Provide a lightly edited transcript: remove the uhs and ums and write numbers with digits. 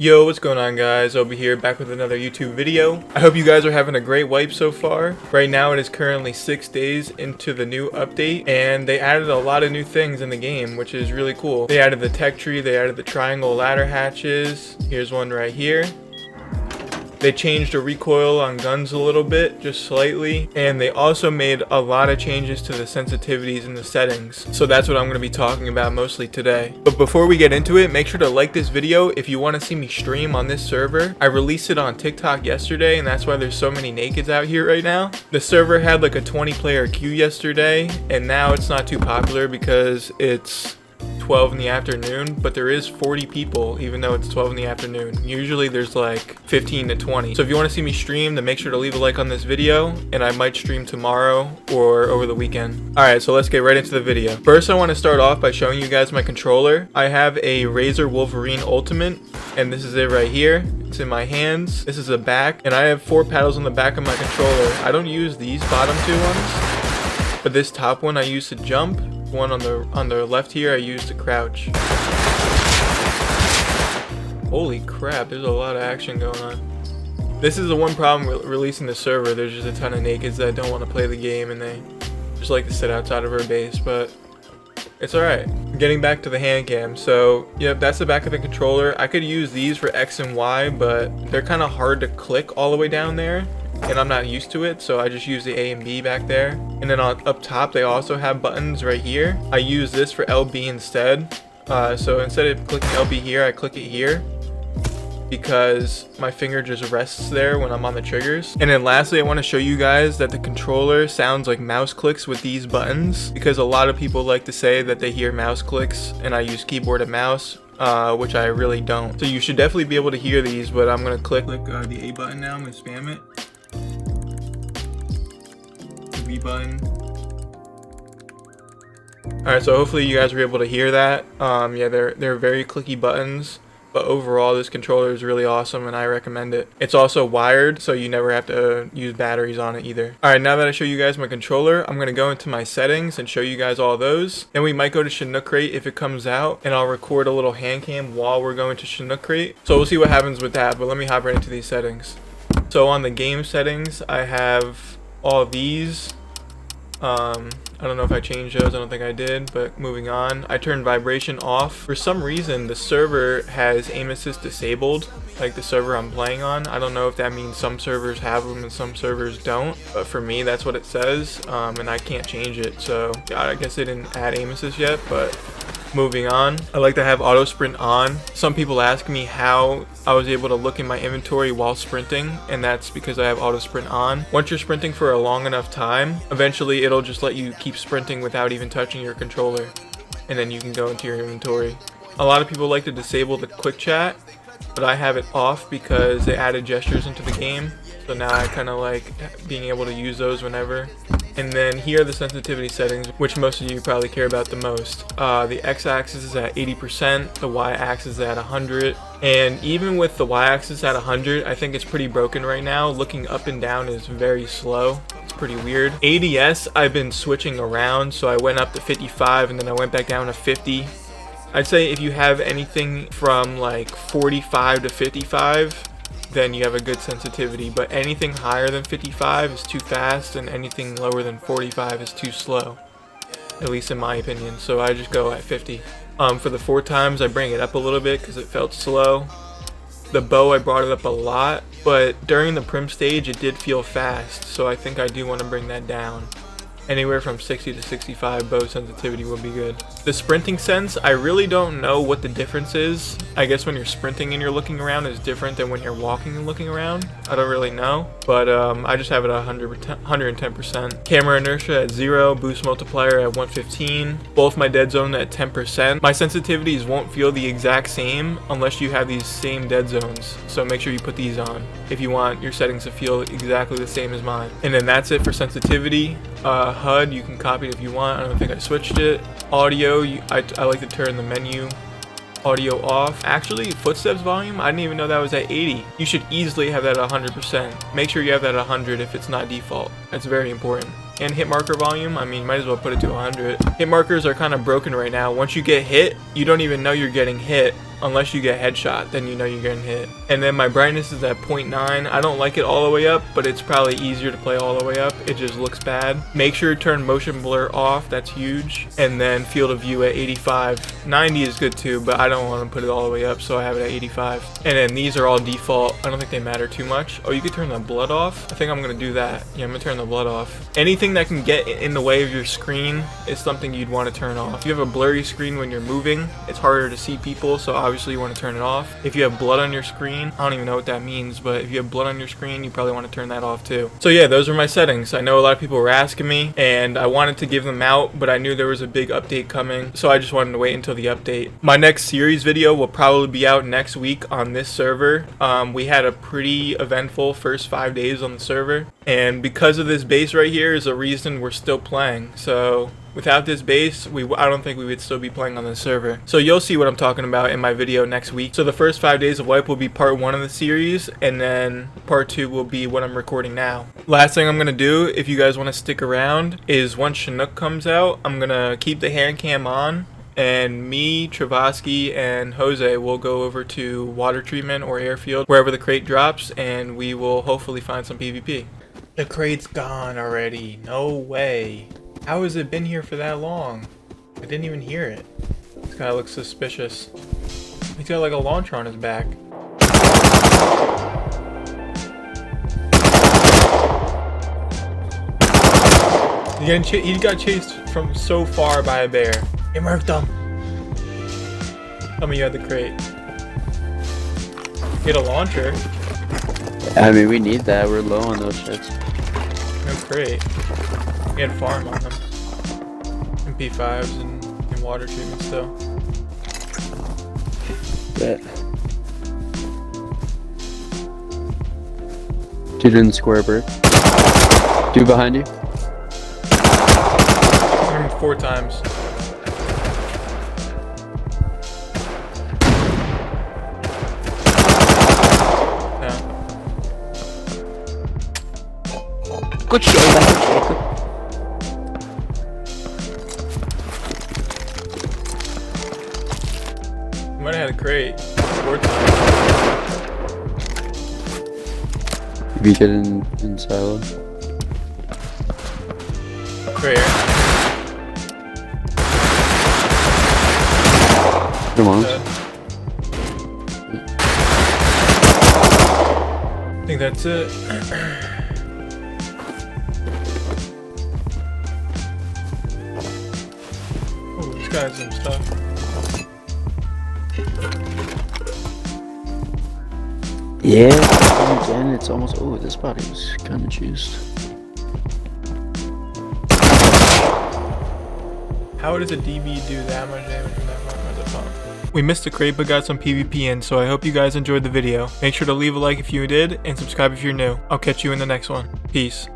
Yo, what's going on guys? OBIE here, back with another YouTube video. I hope you guys are having a great wipe so far. Right now it is currently 6 days into the new update, and they added a lot of new things in the game, which is really cool. They added the tech tree, they added the triangle ladder hatches. Here's one right here. They changed the recoil on guns a little bit, just slightly, and they also made a lot of changes to the sensitivities and the settings. So that's what I'm going to be talking about mostly today. But before we get into it, make sure to like this video if you want to see me stream on this server. I released it on TikTok yesterday, and that's why there's so many nakeds out here right now. The server had like a 20-player queue yesterday, and now it's not too popular because it's 12 in the afternoon, but there is 40 people even though it's 12 in the afternoon. Usually there's like 15 to 20. So if you want to see me stream, then make sure to leave a like on this video, and I might stream tomorrow or over the weekend. Alright, so let's get right into the video. First, I want to start off by showing you guys my controller. I have a Razor Wolverine Ultimate, and this is it right here. It's in my hands. This is the back, and I have 4 paddles on the back of my controller. I don't use these bottom 2 ones, but this top one I use to jump. One on the left here I use to crouch. Holy crap, there's a lot of action going on. This is the one problem with releasing the server. There's just a ton of nakeds that don't want to play the game, and they just like to sit outside of our base, but it's alright. Getting back to the hand cam. So yep, that's the back of the controller. I could use these for X and Y, but they're kind of hard to click all the way down there, and I'm not used to it, so I just use the A and B back there. And then up top they also have buttons right here. I use this for LB instead. So instead of clicking LB here, I click it here because my finger just rests there when I'm on the triggers. And then lastly, I want to show you guys that the controller sounds like mouse clicks with these buttons, because a lot of people like to say that they hear mouse clicks and I use keyboard and mouse, which I really don't. So you should definitely be able to hear these, but I'm going to click the A button now. I'm going to spam it. B button. Alright, so hopefully you guys were able to hear that. Yeah, they're very clicky buttons, but overall this controller is really awesome and I recommend it. It's also wired, so you never have to use batteries on it either. Alright, now that I show you guys my controller, I'm going to go into my settings and show you guys all those. Then we might go to Chinook Crate if it comes out, and I'll record a little hand cam while we're going to Chinook Crate. So we'll see what happens with that, but let me hop right into these settings. So on the game settings, I have all these. I don't know if I changed those. I don't think I did, but moving on. I turned vibration off. For some reason, the server has aim assist disabled, like the server I'm playing on. I don't know if that means some servers have them and some servers don't, but for me, that's what it says, and I can't change it. So I guess they didn't add aim assist yet, but moving on. I like to have auto sprint on. Some people ask me how I was able to look in my inventory while sprinting, and that's because I have auto sprint on. Once you're sprinting for a long enough time, eventually it'll just let you keep sprinting without even touching your controller, and then you can go into your inventory. A lot of people like to disable the quick chat, but I have it off because they added gestures into the game, so now I kind of like being able to use those whenever. And then here are the sensitivity settings, which most of you probably care about the most. The x-axis is at 80%, the y-axis is at 100, and even with the y-axis at 100, I think it's pretty broken right now. Looking up and down is very slow. It's pretty weird. ADS, I've been switching around, so I went up to 55 and then I went back down to 50. I'd say if you have anything from like 45 to 55, then you have a good sensitivity, but anything higher than 55 is too fast, and anything lower than 45 is too slow, at least in my opinion. So I just go at 50. For the 4 times, I bring it up a little bit because it felt slow. The bow, I brought it up a lot, but during the prim stage it did feel fast, so I think I do want to bring that down. Anywhere from 60 to 65 bow sensitivity would be good. The sprinting sense, I really don't know what the difference is. I guess when you're sprinting and you're looking around is different than when you're walking and looking around. I don't really know, but I just have it at 110%. Camera inertia at 0, boost multiplier at 115. Both my dead zone at 10%. My sensitivities won't feel the exact same unless you have these same dead zones, so make sure you put these on if you want your settings to feel exactly the same as mine. And then that's it for sensitivity. HUD, you can copy it if you want. I don't think I switched it. Audio, I like to turn the menu audio off. Actually, footsteps volume, I didn't even know that was at 80. You should easily have that at 100%. Make sure you have that at 100 if it's not default. That's very important. And hit marker volume, I mean, might as well put it to 100. Hit markers are kind of broken right now. Once you get hit, you don't even know you're getting hit unless you get headshot, then you know you're getting hit. And then my brightness is at 0.9. I don't like it all the way up, but it's probably easier to play all the way up. It just looks bad. Make sure to turn motion blur off, that's huge. And then field of view at 85. 90 is good too, but I don't want to put it all the way up, so I have it at 85. And then these are all default. I don't think they matter too much. Oh, you could turn the blood off. I think I'm gonna do that. Yeah, I'm gonna turn the blood off. Anything that can get in the way of your screen is something you'd want to turn off. If you have a blurry screen when you're moving, it's harder to see people, so obviously you want to turn it off. If you have blood on your screen, I don't even know what that means, but if you have blood on your screen, you probably want to turn that off too. So yeah, those are my settings. I know a lot of people were asking me, and I wanted to give them out, but I knew there was a big update coming, so I just wanted to wait until the update. My next series video will probably be out next week on this server. We had a pretty eventful first 5 days on the server, and because of this base right here is a reason we're still playing. So without this base, I don't think we would still be playing on this server. So you'll see what I'm talking about in my video next week. So the first 5 days of wipe will be part 1 of the series, and then part 2 will be what I'm recording now. Last thing I'm gonna do, if you guys want to stick around, is once Chinook comes out, I'm gonna keep the hand cam on, and me, Travasky, and Jose will go over to water treatment or airfield, wherever the crate drops, and we will hopefully find some PvP. The crate's gone already. No way. How has it been here for that long? I didn't even hear it. This guy looks suspicious. He's got like a launcher on his back. He got chased from so far by a bear. It murked him. Tell me you had the crate. Get a launcher. I mean, we need that. We're low on those shits. No crate. We had farm on them. MP5s and water treatment still. Bet. Dude in the square bird. Dude behind you. I hit him 4 times. Good shit, good shit. Might have had a crate 4 times. Maybe get in silo. Right here. Come on. I think that's it. Oh, this guy has some stuff. Yeah, and again, it's almost. Oh, this body was kind of juiced. How does a DB do that much damage from that one with a pump? We missed a crate but got some PvP in, so I hope you guys enjoyed the video. Make sure to leave a like if you did, and subscribe if you're new. I'll catch you in the next one. Peace.